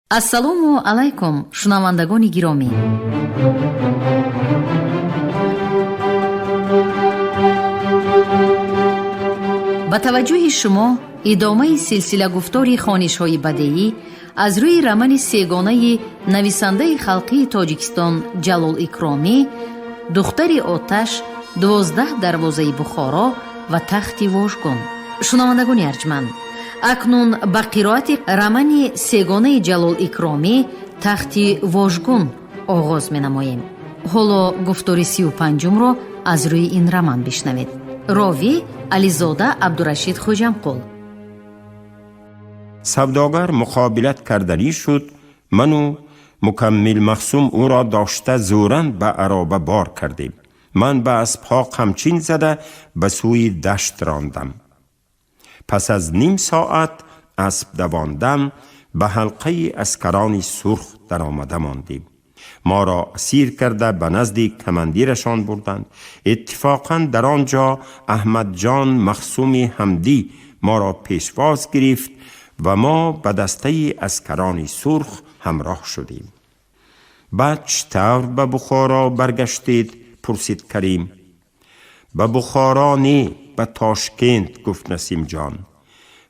ассалому алайкум шунавандагони гиромӣ. ба таваҷҷӯҳи шумо идомаи силсила гуфтори хонишҳои бадеӣ аз рӯи рамани сегонаи нависандаи халқии Тоҷикистон Ҷалол Икромӣ, духтари Оташ, 12 дарвозаи Бухоро ва тахти Вожгон. шунавандагони арҷманд, акнун ба қироати рамани сегонаи Ҷалол Икромӣ тахти Вожгун оғоз менамоем. ҳоло гуфтори 35-ро аз рӯи ин раман бишнавед. ровӣ ализода Абдурашид Хоҷамқул. савдогар муқобилат карданӣ шуд. ману мукаммил махсум ӯ ро дошта зӯран ба ароба бор кардем. ман ба аспҳо қамчин зада ба сӯи дашт рондам. пас аз ним соат اسب دواندم به حلقه عسکران سرخ در آمده ماندیم. ما را اسیر کرده به نزد کماندیرشان بردند. اتفاقا در آنجا احمد جان مخصوم حمدی ما را پیشواز گرفت و ما به دسته عسکران سرخ همراه شدیم. بعد چطور به بخارا برگشتید؟ پرسید کریم. به بخارا نه، به تاشکند، گفت نسیم جان.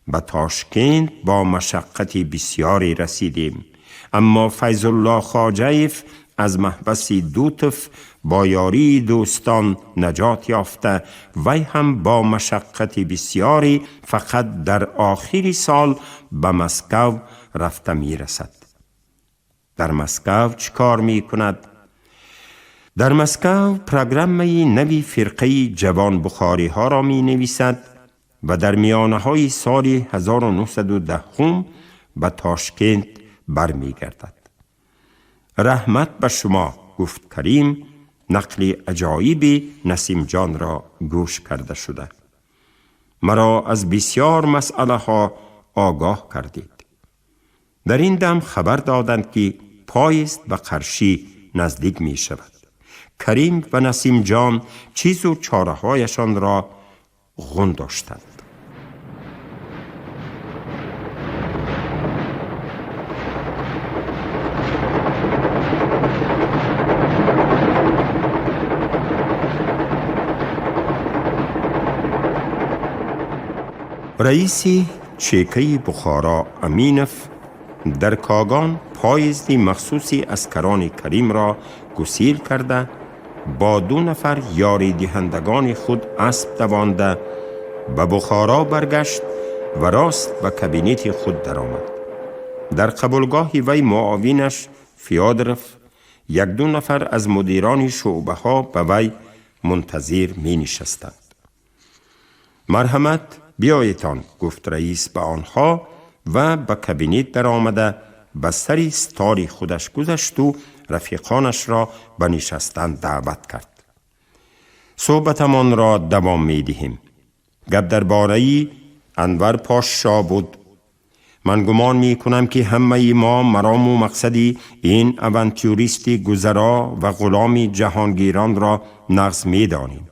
به تاشکند با مشقت بسیاری رسیدیم، اما فیض الله خواجیف از محبس دوتف با یاری دوستان نجات یافته. وی هم با مشقت بسیاری فقط در آخر سال به مسکو رفته می رسد. در مسکو چه کار می کند؟ در مسکو پروگرامی نوی فرقه جوان بخاری ها را می نویسد و در میانه های سال 1910 به تاشکند برمی گردد. رحمت به شما، گفت کریم. نقل عجایب نسیم جان را گوش کرده شده. مرا از بسیار مسئله ها آگاه کردید. در این دم خبر دادند که پایست به قرشی نزدیک می شود. کریم و نسیم جان چیز و چاره هایشان را غون داشتند. رئیس چیکه بخارا امینف در کاغان پایزد مخصوصی اسکران کریم را گسیل کرده با 2 نفر یاری دهندگان خود اسب دوانده به بخارا برگشت و راست به کابینت خود درآمد. در قبولگاه وی معاونش فیادروف 1-2 نفر از مدیران شعبه ها به وی منتظر می نشستند. مرحمت بیایتان، گفت رئیس به آنها و به کابینت در آمده به سر استار خودش گذشت و رفیقانش را به نشستن دعوت کرد. صحبتمان را دوام می دهیم. گپ درباره انور پاشا بود. من گمان می کنم که همه ما مرام و مقصدی این اونتیوریست گذرا و غلام جهانگیران را نقض می دانیم.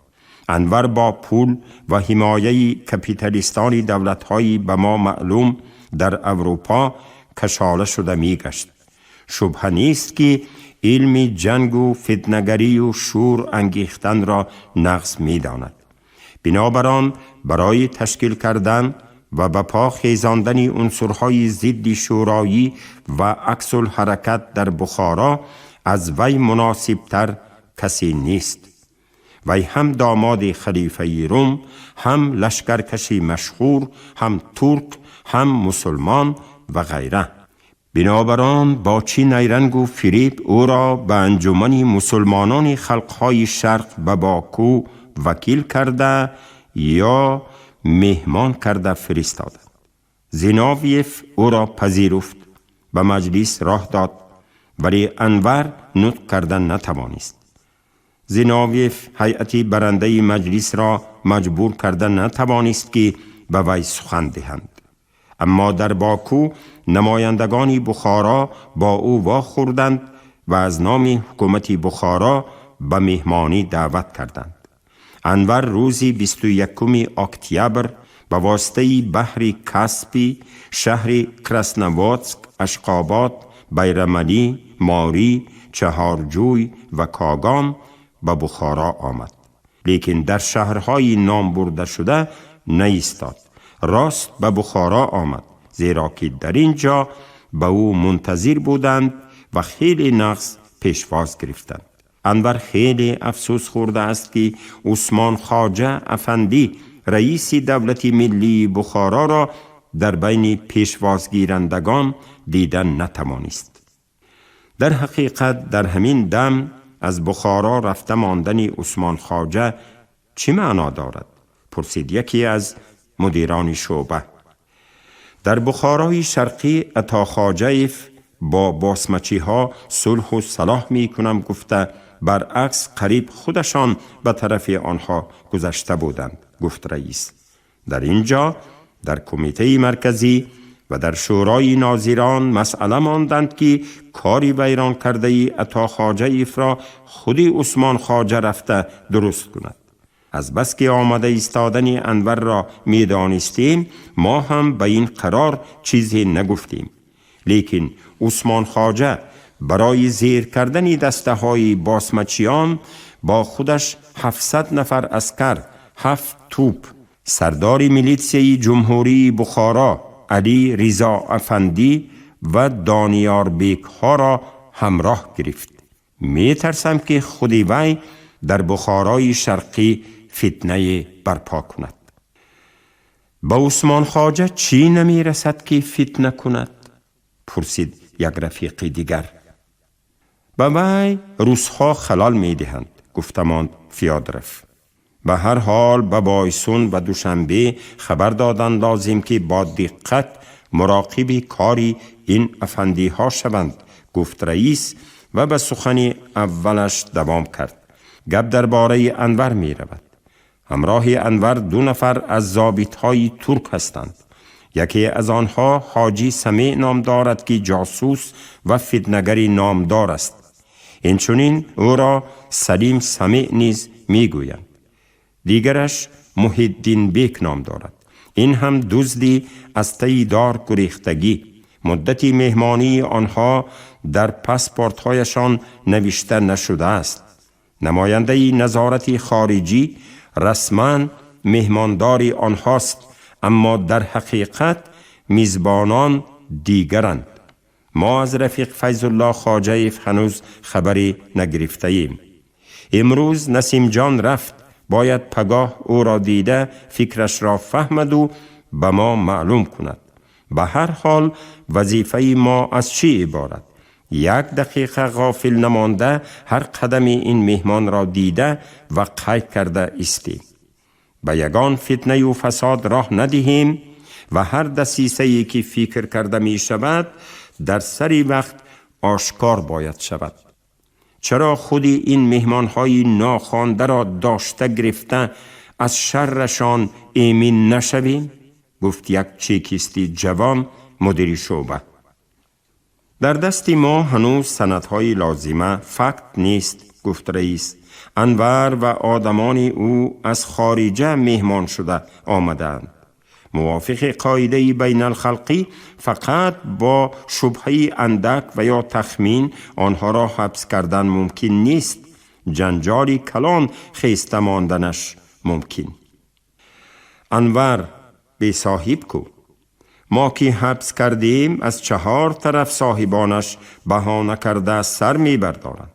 انور با پول و حمایه کپیتالیستان دولت‌های به ما معلوم در اروپا کشاله شده می گشت. شبهه نیست که علم جنگ و فتنه‌گری و شور انگیختن را نقض می داند. بنابراین برای تشکیل کردن و به پا خیزاندن عنصرهای ضد شورایی و عکس الحرکت در بخارا از وی مناسبتر کسی نیست. وی هم داماد خلیفه روم، هم لشکرکشی مشهور، هم ترک، هم مسلمان و غیره. بنابراین با چی نیرنگ و فریب او را به انجمن مسلمانان خلقهای شرق به باکو وکیل کرده یا مهمان کرده فرستاد. زیناویف او را پذیرفت، به مجلس راه داد، ولی انور نطق کردن نتوانست. زیناویف هیئت برنده مجلس را مجبور کردن نتوانست که به وی سخن دهند. اما در باکو نمایندگان بخارا با او واخوردند و از نام حکومت بخارا به مهمانی دعوت کردند. انور روز 21 اکتبر به واسطه بحر کاسپی، شهر کراسنوودسک، اشخاباد بیرملی، ماری، چهارجوی و کاگام به بخارا آمد. لیکن در شهرهای نام برده شده نایستاد. راست به بخارا آمد، زیرا که در اینجا به او منتظر بودند و خیلی نقص پیشواز گرفتند. انور خیلی افسوس خورده است که عثمان خواجه افندی رئیس دولت ملی بخارا را در بین پیشوازگیرندگان دیدن نتوانست. در حقیقت در همین دم از بخارا رفته ماندن عثمان خواجه چه معنا دارد؟ پرسید یکی از مدیران شعبه. در بخارای شرقی عطا خواجه‌اف با باسمچی ها صلح و صلاح می کنم گفته، برعکس قریب خودشان به طرف آنها گذشته بودند. گفت رئیس. در اینجا در کمیته مرکزی و در شورای ناظران مسئله ماندند که کاری ویران کرده ای عطا خواجه‌اف را خودی عثمان خواجه رفته درست کند. از بس که آمده ایستادن انور را می دانستیم، ما هم به این قرار چیزی نگفتیم. لیکن عثمان خواجه برای زیر کردن دسته های باسمچیان با خودش 700 نفر عسکر، 7 توپ، سردار میلیتسیای جمهوری بخارا علی رضا افندی و دانیار بیک ها را همراه گرفت. می ترسم که خودی وی در بخارای شرقی فتنه برپا کند. با عثمان خواجه چی نمی رسد که فتنه کند؟ پرسید یک رفیق دیگر. به وی روزها خلال می دهند، گفتمان فیادرف. به هر حال به بایسون و دوشنبه خبر دادن لازم که با دقت مراقب کاری این افندی ها شوند، گفت رئیس و به سخن اولش دوام کرد. گپ درباره انور می رود. همراه انور 2 نفر از ضابط های ترک هستند. یکی از آنها حاجی سمیع نام دارد که جاسوس و فتنگری نامدار است. اینچنین او را سلیم سمیع نیز می گویند. دیگرش محیدین بیک نام دارد. این هم دزدی از تیدار گریختگی. مدتی مهمانی آنها در پاسپورت‌هایشان نوشته نشده است. نماینده نظارت خارجی رسما مهمانداری آنهاست، اما در حقیقت میزبانان دیگرند. ما از رفیق فیض الله خواجه هنوز خبری نگرفته ایم. امروز نسیم جان رفت، باید پگاه او را دیده فکرش را فهمد و به ما معلوم کند. به هر حال وظیفه ما از چی عبارت؟ 1 دقیقه غافل نمانده هر قدم این مهمان را دیده و قید کرده استیم. به یگان فتنه و فساد راه ندهیم و هر دسیسه‌ای که فکر کرده می شود در سری وقت آشکار باید شود. چرا خودی این مهمانهای ناخوانده را داشته گرفته از شرشان ایمن نشویم؟ گفت یک چیکیستی جوان مدیر شعبه. در دست ما هنوز سندهای لازمه فقط نیست، گفت رئیس. انور و آدمان او از خارجه مهمان شده آمدند. موافق قاعده بین الخلقی فقط با شبهه اندک و یا تخمین آنها را حبس کردن ممکن نیست. جنجالی کلان خیسته ماندنش ممکن. انور به صاحب کو. ما که حبس کردیم از 4 طرف صاحبانش بهانه کرده سر می بردارند.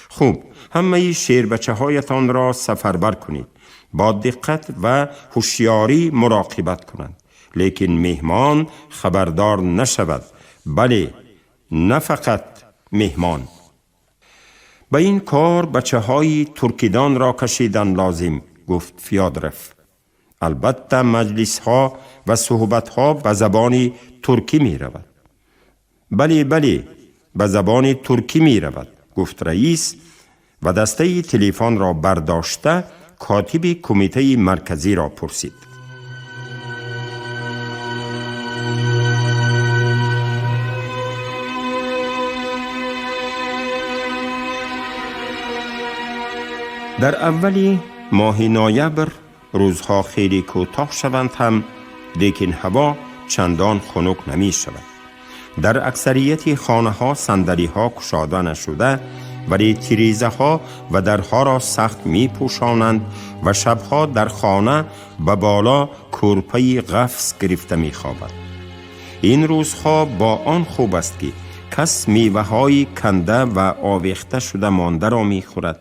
خوب، همه شیر بچه هایتان را سفربر کنید. با دقت و هوشیاری مراقبت کنند. لیکن مهمان خبردار نشود. بله، نه فقط مهمان. به این کار بچه های ترکیدان را کشیدن لازم، گفت فیادرف. البته مجلس ها و صحبت ها به زبان ترکی می رود. بله به زبان ترکی می رود، گفت رئیس و دسته تلفن را برداشته کاتب کمیته مرکزی را پرسید. در اولی ماه نوامبر روزها خیلی کوتاه شوند هم، لیکن هوا چندان خنک نمی شود. در اکثریت خانه ها صندلی ها کشاده نشده، ولی تیریزه ها و درها را سخت می پوشانند و شبها در خانه به بالا کورپه قفس گرفته می خوابد. این روزها با آن خوب است که کس میوه های کنده و آویخته شده مانده را می خورد.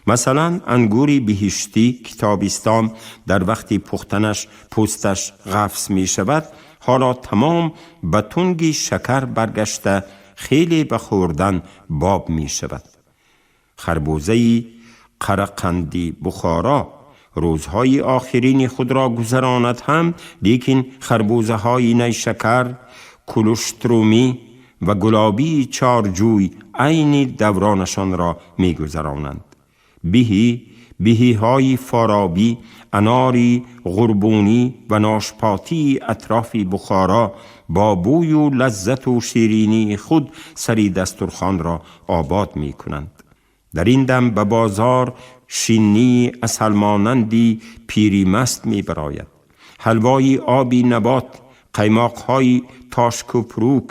مثلا انگوری بهشتی که تابستان در وقتی پختنش پوستش قفس می شود، حالا تمام به تنگی شکر برگشته خیلی به خوردن باب می شود. خربوزه قرقندی بخارا روزهای آخرین خود را گذراند هم، لیکن خربوزه های نیشکر، کلوشترومی و گلابی چارجوی عین دورانشان را می گذرانند. بهی های فارابی، اناری غربونی و ناشپاتی اطراف بخارا با بوی و لذت و شیرینی خود سری دسترخوان را آباد می کنند. در این دم به بازار شینی عسل مانندی پیری مست می براید. حلوای آبی نبات، قیماقهای تاشکوپروک،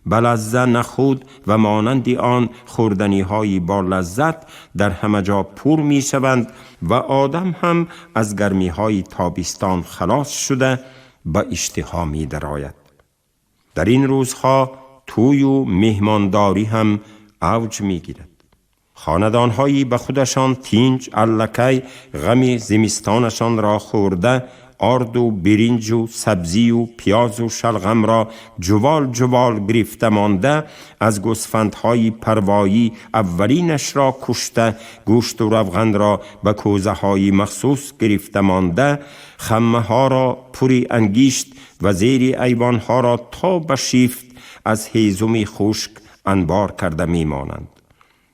بلزه نخود و مانندی آن خوردنی های با لذت در همه جا پر می شوند و آدم هم از گرمی های تابستان خلاص شده به اشتها می دراید. در این روزها توی و مهمانداری هم اوج می گیرد. خاندانهایی به خودشان تینج الکی غم زمستانشان را خورده، آرد و برنج و سبزی و پیاز و شلغم را جوال گرفته مانده، از گوسفندهای پروایی اولینش را کشته، گوشت و روغن را به کوزه های مخصوص گرفته مانده، خمه ها را پوری انگیشت و زیر ایوان ها را تا به شیفت از هیزم خشک انبار کرده می مانند.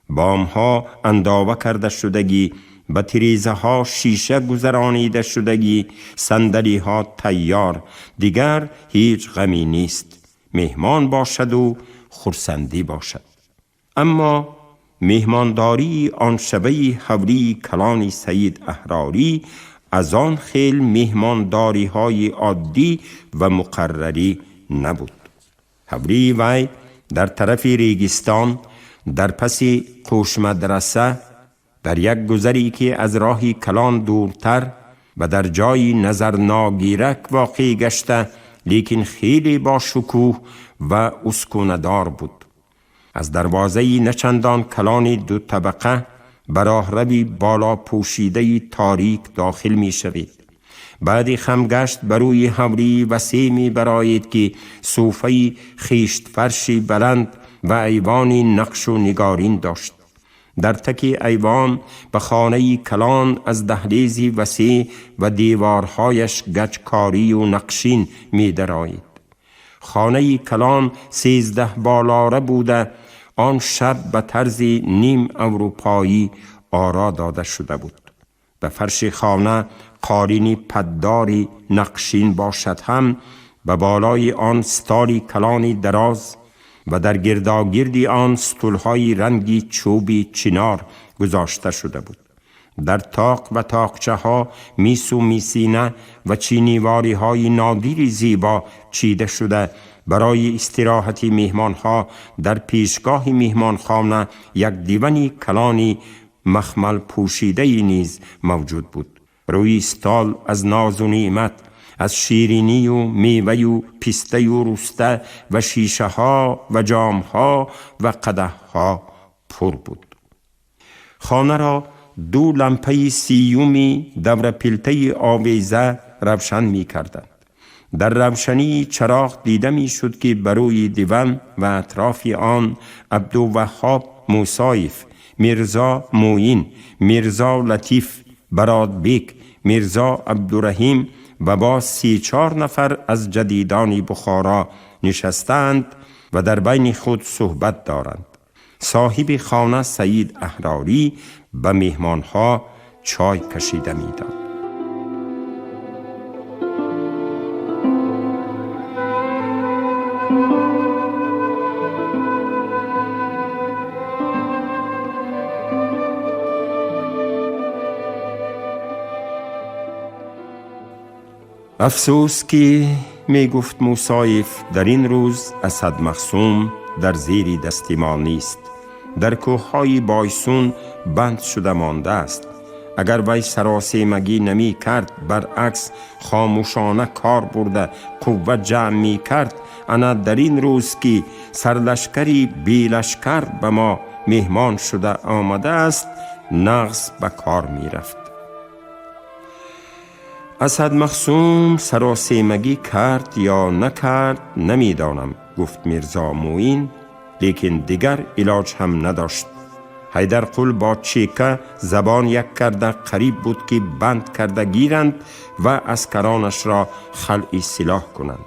بام ها انداوه کرده شدگی، به تریزه ها شیشه گذرانیده شدگی، صندلی ها تیار، دیگر هیچ غمی نیست. مهمان باشد و خرسندی باشد. اما مهمانداری آن شبه حوری کلان سید احراری از آن خیل مهمانداری های عادی و مقرری نبود. حوری وی در طرف ریگستان، در پس قوش مدرسه، در یک گذری که از راهی کلان دورتر و در جایی نظر ناگیرک واقع گشته، لیکن خیلی با شکوه و اسکوندار بود. از دروازه‌ای نچندان کلان دو طبقه براه روی بالا پوشیده تاریک داخل می شوید. بعدی خمگشت بروی حوری وسیع می براید که صوفه خیشت فرشی بلند و ایوانی نقش و نگارین داشت. در تکی ایوان به خانه کلان از دهلیزی وسیع و دیوارهایش گچکاری و نقشین می درآید. خانه کلان 13 بالاره بوده، آن شب به طرز نیم اروپایی آرا داده شده بود. به فرش خانه قالینی پدداری نقشین باشد هم، به بالای آن ستالی کلانی دراز و در گرداگردی آن ستولهای رنگی چوبی چنار گذاشته شده بود. در تاق و تاقچه ها میس و میسینه و چینیواری های نادری زیبا چیده شده. برای استراحت میهمان ها در پیشگاه میهمان خانه یک دیوانی کلانی مخمل پوشیده نیز موجود بود. روی استال از ناز و نعمت، از شیرینی و میوه و پیسته و رسته و شیشه ها و جام ها و قدح ها پر بود. خانه را 2 لمپه سیومی دور پیلته آویزه روشن می کردند. در روشنی چراغ دیده می شد که بروی دیوان و اطراف آن عبدالوهاب موسایف، میرزا موین، میرزا لطیف برادبیک، میرزا عبدالرحیم و با 3-4 نفر از جدیدان بخارا نشستند و در بین خود صحبت دارند. صاحب خانه سید احراری به مهمانها چای کشیده می‌داد. افسوس که می گفت موسایف در این روز اسد مخصوم در زیر دست ما نیست. در کوههای بایسون بند شده مانده است. اگر وی سراسیمگی نمی کرد، برعکس خاموشانه کار برده قوت جمع می کرد، انا در این روز که سرلشکری بی لشکر به ما مهمان شده آمده است، نغز به کار می رفت. اسد مخصوم سراسیمگی کرد یا نکرد نمی دانم، گفت میرزا موین، لیکن دیگر علاج هم نداشت. حیدرقل با چیکه زبان یک کرده قریب بود که بند کرده گیرند و اسکرانش را خلع سلاح کنند.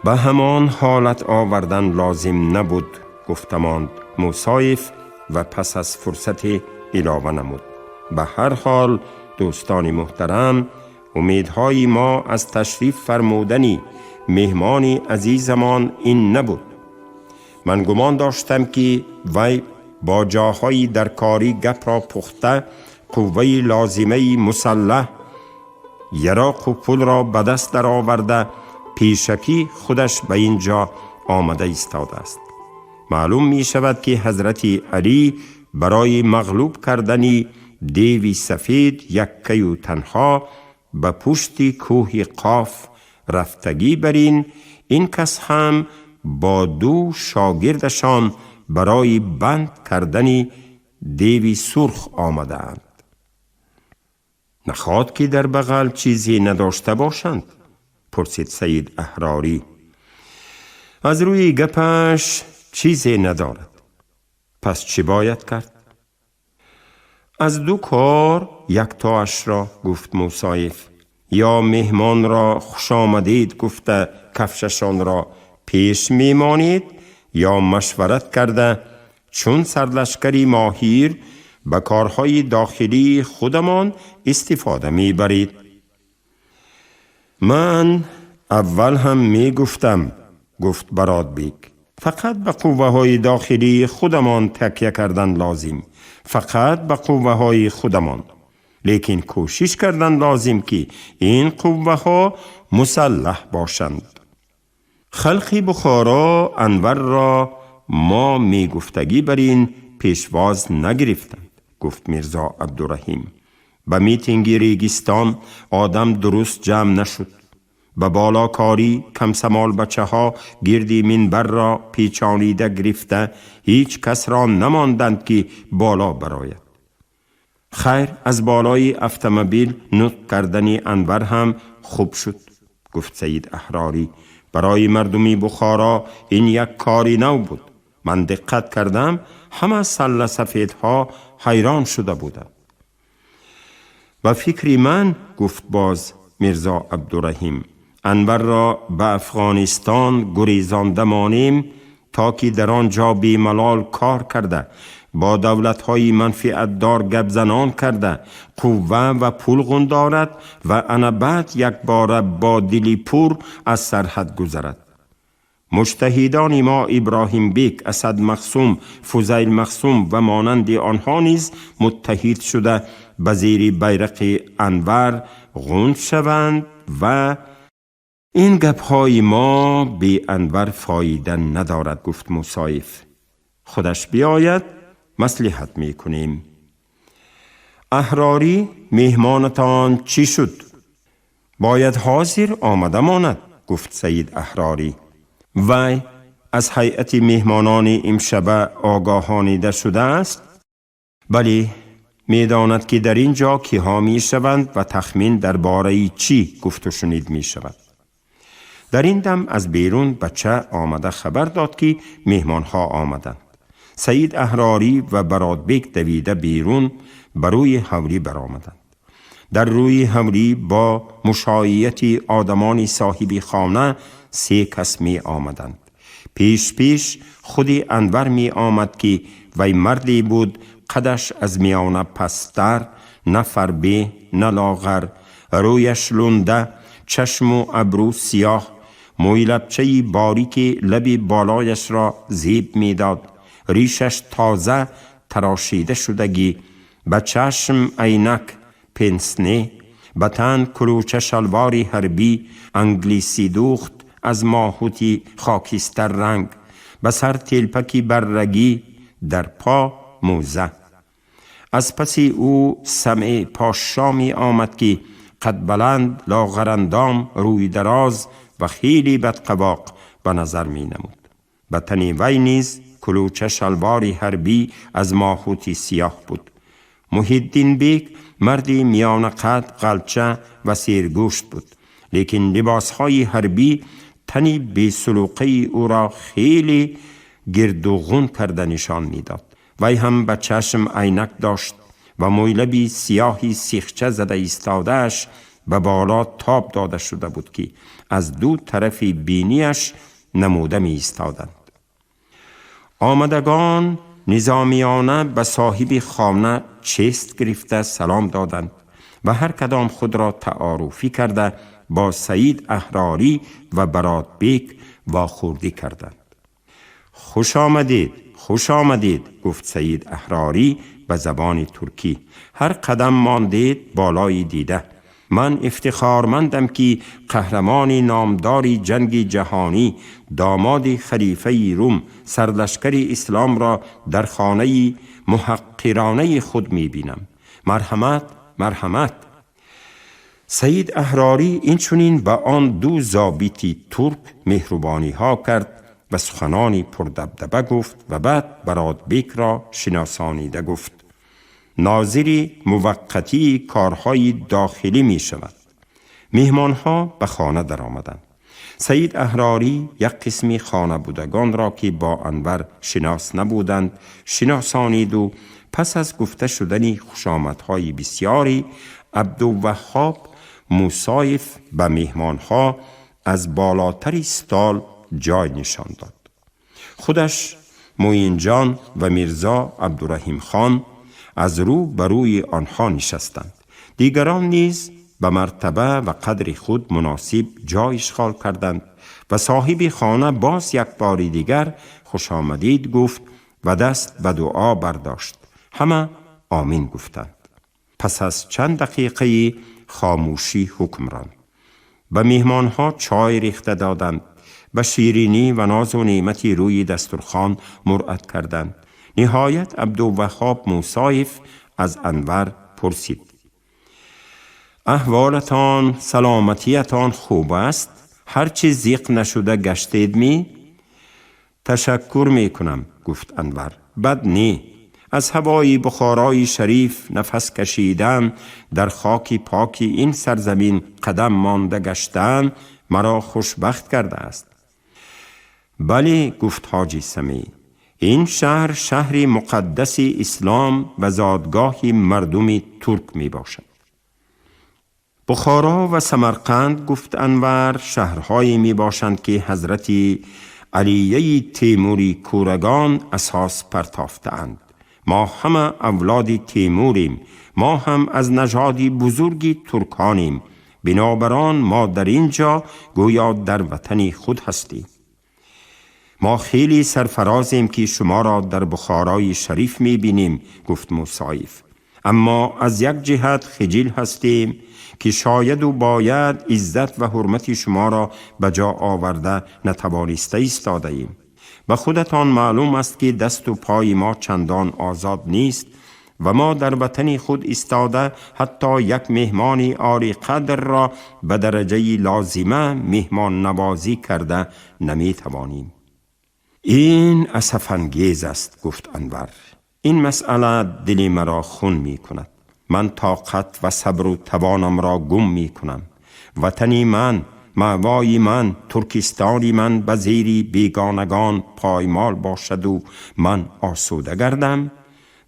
به همان حالت آوردن لازم نبود، گفتماند موسایف و پس از فرصت علاوه نمود. به هر حال دوستان محترم، امیدهای ما از تشریف فرمودنی مهمان عزیزمان این نبود. من گمان داشتم که وی با جاهای درکاری گپ را پخته، قوه لازمه مسلح یراق و پل را به دست در آورده، پیشکی خودش به اینجا آمده ایستاده است. معلوم می شود که حضرت علی برای مغلوب کردن دیوی سفید یکی و تنها به پشت کوه قاف رفتگی برین. این کس هم با 2 شاگردشان برای بند کردن دیوی سرخ آمده اند. نخواد که در بغل چیزی نداشته باشند؟ پرسید سید احراری. از روی گپش چیزی ندارد. پس چی باید کرد؟ از 2 کار یکتاش را، گفت موسایف. یا مهمان را خوش آمدید گفته کفششان را پیش میمانید، یا مشورت کرده چون سرلشکری ماهیر به کارهای داخلی خودمان استفاده میبرید. من اول هم میگفتم، گفت برادبیک، فقط به قوه های داخلی خودمان تکیه کردن لازم، فقط به قوه های خودمان. لیکن کوشش کردن لازم که این قوه ها مسلح باشند. خلق بخارا انور را ما می گفتگی برین پیشواز نگرفتند، گفت میرزا عبدالرحیم. به میتینگ ریگستان آدم درست جمع نشد. به بالاکاری کمسمال بچه ها گردی منبر را پیچانیده گرفته، هیچ کس را نماندند که بالا براید. خیر، از بالای اتومبیل نطق کردن انور هم خوب شد، گفت سید احراری. برای مردمی بخارا این یک کاری نو بود. من دقت کردم همه سله سفیدها حیران شده بودند. و فکری من، گفت باز میرزا عبدالرحیم، انور را به افغانستان گریزانده مانیم تا که در آنجا بیملال کار کرده، با دولت‌های منفعت دار گپ زنان کرده، قوه و پول غندارد و انا بعد یک بار با دلی پر از سرحد گذرد. مجتهدان ما ابراهیم بیک، اسد مخصوم، فضیل مخصوم و مانند آنها نیز متحد شده به زیر بیرق انور غند شوند و این گپ‌های ما بی انور فایده ندارد، گفت موسایف. خودش بیاید مصلحت می کنیم. احراری، مهمانتان چی شد؟ باید حاضر آمده ماند، گفت سید احراری. وی از هیئت مهمانان امشب آگاهانیده شده است؟ بلی، می داند که در اینجا کیها می شوند و تخمین درباره چی گفت و شنید می شود. در این دم از بیرون بچه آمده خبر داد که مهمانها آمدند. سید احراری و برادبیک دویده بیرون بروی حوری برآمدند. در روی حوری با مشایعت آدمان صاحب خانه 3 کس می آمدند. پیش خودی انور می آمد که وی مردی بود قدش از میانه پستر، نه فربه نه لاغر، رویش لنده، چشم و ابرو سیاه، موی لبچه باریک لب بالایش را زیب می داد. ریشش تازه تراشیده شدگی، به چشم عینک، پنسنه، به تن کلوچه شلواری حربی انگلیسی دوخت از ماهوتی خاکستر رنگ، به سر تلپکی بررگی، در پا موزه. از پس او سمع پاشامی آمد که قد بلند، لاغرندام، روی دراز و خیلی بدقواق به نظر می نمود. به تن وی نیز کلوچه شلواری حربی از ماهوتی سیاه بود. محیدین بیگ مردی میان قد، قلچه و سیرگوشت بود، لیکن لباسهای حربی تنی بی سلوقه او را خیلی گردوغون کرده نشان میداد. وی هم به چشم عینک داشت و مویلبی سیاهی سیخچه زده ایستادهش به بالا تاب داده شده بود که از دو طرف بینیش نموده می ایستادند. آمدگان نظامیانه به صاحب خانه چست گرفته سلام دادند و هر کدام خود را تعارفی کرده با سید احراری و برات بیگ واخوردی کردند. خوش آمدید، خوش آمدید، گفت سید احراری به زبان ترکی. هر قدم ماندید بالای دیده. من افتخارمندم که قهرمان نامداری جنگ جهانی، داماد خلیفه روم، سرلشکر اسلام را در خانه محقرانه خود می بینم. مرحمت، مرحمت. سید احراری این چنین به آن دو ضابطی ترک مهربانی ها کرد و سخنانی پردبدبه گفت و بعد برات بیگ را شناسانیده گفت: ناظری موقتی کارهای داخلی می شود. مهمان ها به خانه در آمدند. سید احراری یک قسمی خانه بودگان را که با انور شناس نبودند شناسانید و پس از گفته شدن خوشامدهای بسیاری عبدالوهاب موسایف به مهمان ها از بالاتر استال جای نشان داد. خودش معین جان و میرزا عبدالرحیم خان از رو بر روی آنها نشستند. دیگران نیز به مرتبه و قدر خود مناسب جای اشغال کردند و صاحب خانه باز یک بار دیگر خوش آمدید گفت و دست به دعا برداشت. همه آمین گفتند. پس از چند دقیقه خاموشی حکم راند. به مهمانها چای ریخته دادند، به شیرینی و ناز و نعمتی روی دسترخوان مرعد کردند. نهایت عبدالوهاب موسایف از انور پرسید: احوالتان، سلامتیتان خوب است؟ هرچی زیق نشده گشتید می؟ تشکر می کنم، گفت انور. بد نی. از هوای بخارای شریف نفس کشیدن، در خاک پاکی این سرزمین قدم مانده گشتن مرا خوشبخت کرده است. بله، گفت حاجی سمی، این شهر شهر مقدس اسلام و زادگاه مردم ترک می باشد. بخارا و سمرقند، گفت انور، شهرهایی می باشند که حضرت علیه تیموری کورگان اساس پرتافتند. ما همه اولاد تیموریم، ما هم از نژاد بزرگی ترکانیم، بنابراین ما در اینجا گویا در وطن خود هستیم. ما خیلی سرفرازیم که شما را در بخارای شریف می بینیم، گفت موسایف. اما از یک جهت خجل هستیم که شاید و باید عزت و حرمت شما را به جا آورده نتوانسته ایستاده ایم. به خودتان معلوم است که دست و پای ما چندان آزاد نیست و ما در وطن خود ایستاده حتی یک مهمان عالی قدر را به درجه لازمه مهمان نوازی کرده نمی توانیم. این اسف انگیز است، گفت انور. این مسئله دل مرا خون می کند. من طاقت و صبر و توانم را گم می کنم. وطنی من، مأوای من، ترکستانی من به زیر بیگانگان پایمال باشد و من آسوده گردم.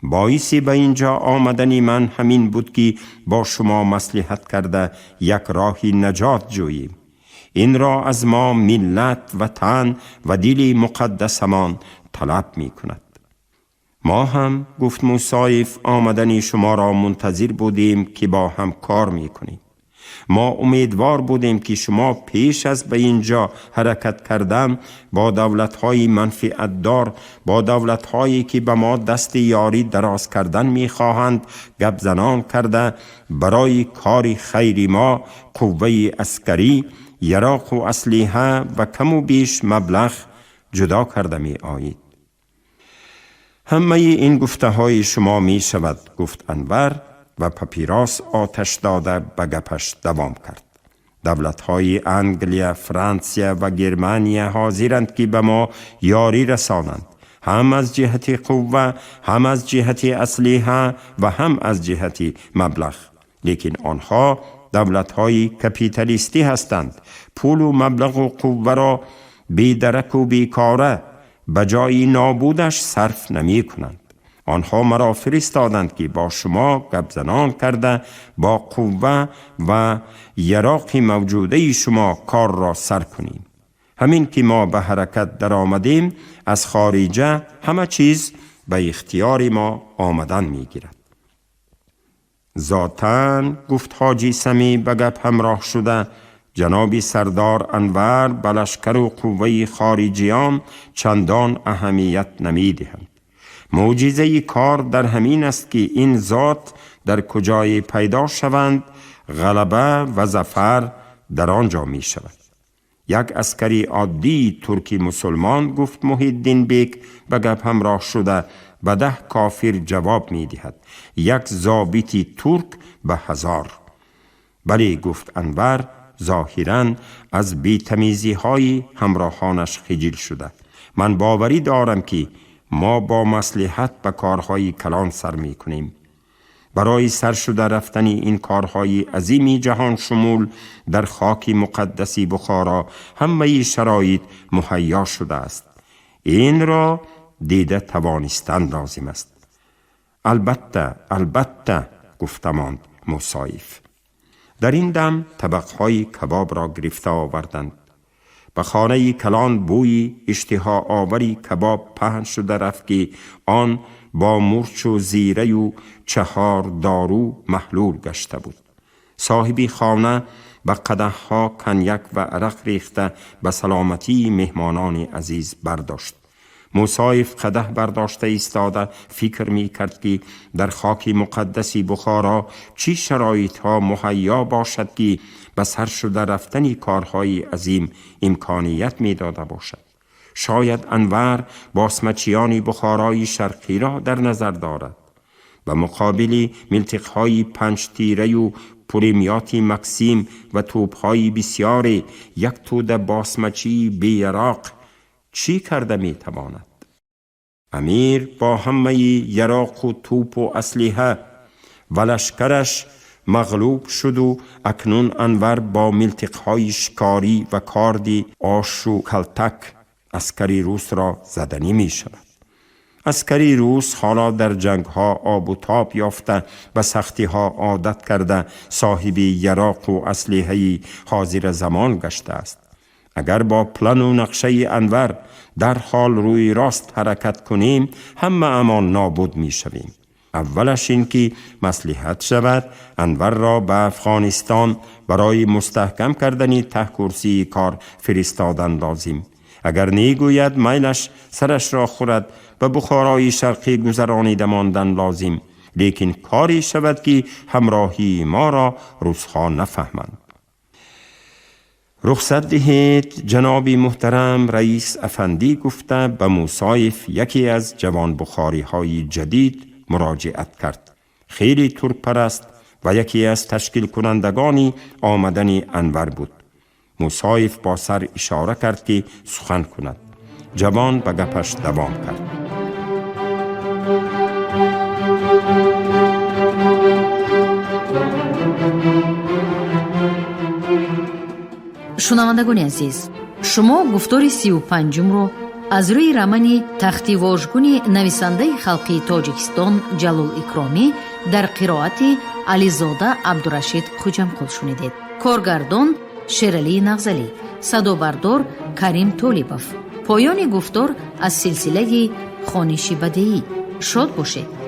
باعث به اینجا آمدنی من همین بود که با شما مصلحت کرده یک راهی نجات جوییم. این را از ما ملت، وطن و دل مقدسمان طلب می کند. ما هم، گفت موسایف، آمدن شما را منتظر بودیم که با هم کار می کنیم. ما امیدوار بودیم که شما پیش از به اینجا حرکت کردن با دولت‌های منفعت‌دار، با دولت‌هایی که به ما دست یاری دراز کردن می‌خواهند گپ زنان کرده برای کار خیری ما قوه عسکری، یراق و اسلحه و کم و بیش مبلغ جدا کرده می‌آیید. همه این گفته های شما می شود، گفت انور و پاپیراس آتش داده به گپش دوام کرد. دولت های انگلیا، فرانسیا و گرمانیا حاضرند که به ما یاری رسانند، هم از جهت قوه، هم از جهت اسلحه و هم از جهت مبلغ. لیکن آنها دولت های کپیتالیستی هستند. پول و مبلغ و قوه را بیدرک و بیکاره به جای نابودش صرف نمی کنند. آنها مرا فرستادند که با شما گپ زنان کرده با قوه و یراق موجوده شما کار را سر کنیم. همین که ما به حرکت در آمدیم، از خارجه همه چیز به اختیار ما آمدن می گیرد. ذاتاً، گفت حاجی سمی به گپ همراه شده، جناب سردار انور به لشکر و قوه خارجیان چندان اهمیت نمی دهند. معجزه کار در همین است که این ذات در کجای پیدا شوند، غلبه و ظفر در آنجا می شود. یک عسکری عادی ترکی مسلمان، گفت محی الدین بیگ به گپ همراه شده، به 10 کافر جواب می دهد. یک ضابطی ترک به 1000. بله، گفت انور ظاهراً از بی‌تمیزی های همراهانش خجل شده. من باوری دارم که ما با مصلحت به کارهای کلان سر می کنیم. برای سر شده رفتن این کارهای عظیمی جهان شمول در خاک مقدسی بخارا همه شرایط مهیا شده است. این را دیده توانستن لازم است. البته گفتماند موسایف. در این دم طبقهای کباب را گرفته آوردند. به خانه کلان بوی اشتها آوری کباب پهن شده رفت که آن با مرچ و زیره و 4 دارو محلول گشته بود. صاحبی خانه به قدح‌ها کنیک و عرق ریخته به سلامتی مهمانان عزیز برداشت. موسایف قدح برداشته ایستاده فکر می کرد که در خاک مقدسی بخارا چی شرایط ها مهیا باشد که به سر شده رفتنی کارهای عظیم امکانیت می داده باشد. شاید انور باسمچیانی بخارای شرقی را در نظر دارد. و مقابل ملتقهای 5 تیره و پولیمیات مکسیم و توپهای بسیار، یک توده باسمچی بیراق چی کرده می تواند؟ امیر با همه یراق و توپ و اسلحه و لشکرش مغلوب شد و اکنون انور با ملتقهای شکاری و کاردی آش و کلتک عسکری روس را زدنی می شود. عسکری روس حالا در جنگ ها آب و تاب یافته و سختی ها عادت کرده صاحب یراق و اسلحه حاضر زمان گشته است. اگر با پلان و نقشه انور در حال روی راست حرکت کنیم، همه امان نابود می شویم. اولش این که مصلحت شود انور را به افغانستان برای مستحکم کردن ته کرسی کار فرستادن لازم. اگر نیگوید میلش سرش را خورد، به بخارای شرقی گذرانیده ماندن لازم. لیکن کاری شود که همراهی ما را روس‌ها نفهمند. رخصت دهید جناب محترم رئیس افندی، گفته به موسایف یکی از جوان بخاری های جدید مراجعت کرد. خیلی ترک پرست و یکی از تشکیل کنندگانی آمدن انور بود. موسایف با سر اشاره کرد که سخن کند. جوان به گپش دوام کرد. шунавандагони азиз, шумо гуфтори 35-ро аз рӯи рамани тахтивожгуни нависандаи халқии тоҷикистон ҷалол икромӣ дар қироати ализода абдурашид хуҷамқул шунидед. коргардон шералии нағзалӣ, садобардор карим толибов. поёни гуфтор аз силсилаи хониши бадеӣ. шод бошед.